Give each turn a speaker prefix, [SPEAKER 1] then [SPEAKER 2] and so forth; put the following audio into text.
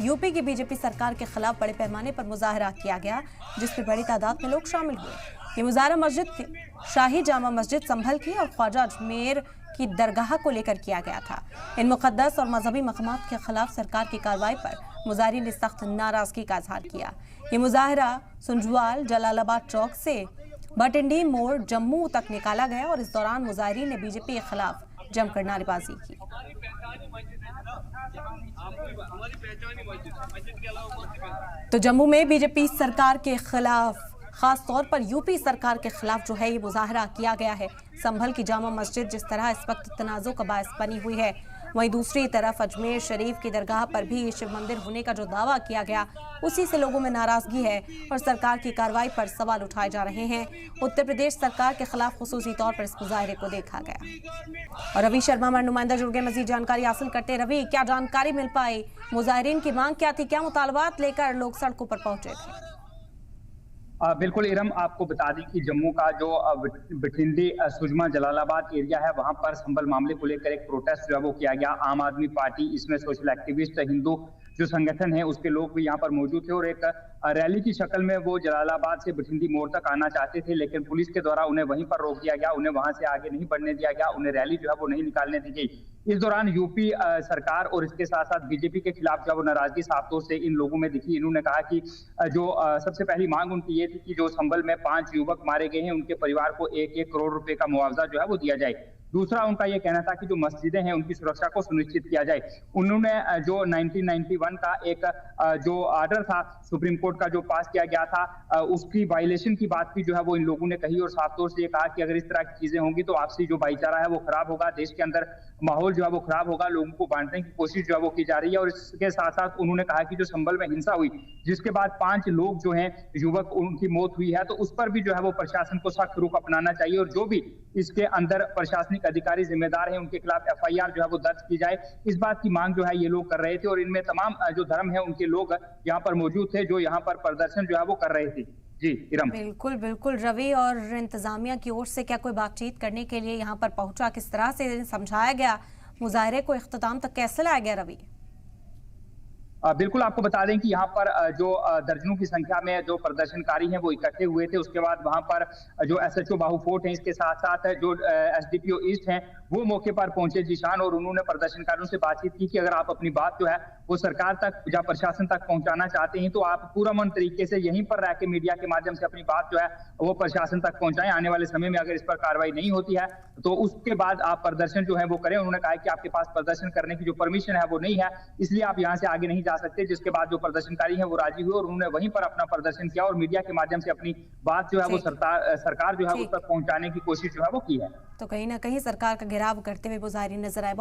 [SPEAKER 1] UP की BJP सरकार के खिलाफ बड़े पैमाने पर मुजाहरा किया गया, जिसमें बड़ी तादाद में लोग शामिल हुए। ये मुजाहरा मस्जिद शाही जामा मस्जिद संभल की और ख्वाजा अजमेर की दरगाह को लेकर किया गया था। इन मुकद्दस और मजहबी मकामात के खिलाफ सरकार की कार्रवाई पर मुजाहिरीन ने सख्त नाराजगी का इजहार किया। ये मुजाहरा सुंजवाल जलालाबाद चौक से भटिंडी मोड़ जम्मू तक निकाला गया और इस दौरान मुजाहिरीन ने बीजेपी के खिलाफ जमकर नारेबाजी की। तो जम्मू में बीजेपी सरकार के खिलाफ, खास तौर पर यूपी सरकार के खिलाफ जो है ये मुजाहरा किया गया है। संभल की जामा मस्जिद जिस तरह इस वक्त तनाज़ुर का बायस बनी हुई है, वहीं दूसरी तरफ अजमेर शरीफ की दरगाह पर भी शिव मंदिर होने का जो दावा किया गया, उसी से लोगों में नाराजगी है और सरकार की कार्रवाई पर सवाल उठाए जा रहे हैं। उत्तर प्रदेश सरकार के खिलाफ खुसूसी तौर पर इस मुजाहरे को देखा गया। और रवि शर्मा हमारे नुमाइंदा जुड़ गए मजीद जानकारी हासिल करते। रवि, क्या जानकारी मिल पाई? मुजाहिरीन की मांग क्या थी? क्या मुतालबात लेकर लोग सड़कों पर पहुंचे थे?
[SPEAKER 2] बिल्कुल इरम, आपको बता दें कि जम्मू का जो बठिंडी सुजमा जलालाबाद एरिया है, वहां पर संभल मामले को लेकर एक प्रोटेस्ट जो है वो किया गया। आम आदमी पार्टी, इसमें सोशल एक्टिविस्ट, हिंदू जो संगठन है उसके लोग भी यहाँ पर मौजूद थे और एक रैली की शक्ल में वो जलालाबाद से बठिंडी मोड़ तक आना चाहते थे, लेकिन पुलिस के द्वारा उन्हें वहीं पर रोक दिया गया। उन्हें वहां से आगे नहीं बढ़ने दिया गया, उन्हें रैली जो है वो नहीं निकालने दी गई। इस दौरान यूपी सरकार और इसके साथ साथ बीजेपी के खिलाफ जो वो नाराजगी साफ तौर से इन लोगों में दिखी। इन्होंने कहा कि जो सबसे पहली मांग उनकी ये थी कि जो संभल में 5 युवक मारे गए हैं, उनके परिवार को 1-1 करोड़ रुपए का मुआवजा जो है वो दिया जाए। दूसरा उनका ये कहना था कि जो मस्जिदें हैं उनकी सुरक्षा को सुनिश्चित किया जाए। उन्होंने जो 1991 का एक जो ऑर्डर था सुप्रीम कोर्ट का जो पास किया गया था, उसकी वायलेशन की बात भी जो है वो इन लोगों ने कही और साफ तौर से ये कहा कि अगर इस तरह की चीजें होंगी तो आपसी जो भाईचारा है वो खराब होगा, देश के अंदर माहौल जो है वो खराब होगा, लोगों को बांटने की कोशिश जो है वो की जा रही है। और इसके साथ साथ उन्होंने कहा कि जो संभल में हिंसा हुई, जिसके बाद 5 लोग जो हैं युवक उनकी मौत हुई है, तो उस पर भी जो है वो प्रशासन को सख्त रुख अपनाना चाहिए और जो भी इसके अंदर प्रशासनिक अधिकारी जिम्मेदार हैं उनके खिलाफ एफआईआर जो है वो दर्ज की जाए। इस बात की मांग जो है ये लोग कर रहे थे और इनमें तमाम जो धर्म है उनके लोग यहाँ पर मौजूद थे जो यहाँ पर प्रदर्शन जो है वो कर रहे थे। जी इरम।
[SPEAKER 1] बिल्कुल बिल्कुल रवि, और इंतजामिया की ओर से क्या कोई बातचीत करने के लिए यहाँ पर पहुंचा? किस तरह से समझाया गया? मुजाहरे को इख्तिताम तक कैसे लाया गया रवि?
[SPEAKER 2] बिल्कुल, आपको बता दें कि यहाँ पर जो दर्जनों की संख्या में जो प्रदर्शनकारी हैं वो इकट्ठे हुए थे। उसके बाद वहाँ पर जो एसएचओ बाहुफोर्ट हैं, इसके साथ साथ जो एसडीपीओ ईस्ट हैं वो मौके पर पहुंचे जीशान, और उन्होंने प्रदर्शनकारियों से बातचीत की कि अगर आप अपनी बात जो है वो सरकार तक या प्रशासन तक पहुंचाना चाहते हैं तो आप पूरअमन तरीके से यहीं पर रह के मीडिया के माध्यम से अपनी बात जो है वो प्रशासन तक पहुंचाएं। आने वाले समय में अगर इस पर कार्रवाई नहीं होती है तो उसके बाद आप प्रदर्शन जो है वो करें। उन्होंने कहा कि आपके पास प्रदर्शन करने की जो परमिशन है वो नहीं है, इसलिए आप यहाँ से आगे नहीं जा सकते। जिसके बाद जो प्रदर्शनकारी है वो राजी हुए और उन्होंने वहीं पर अपना प्रदर्शन किया और मीडिया के माध्यम से अपनी बात जो है वो सरकार जो है उस तक पहुंचाने की कोशिश जो है वो की है।
[SPEAKER 1] तो कहीं ना कहीं सरकार का घेराव करते हुए मुजाहिरीन नजर आए।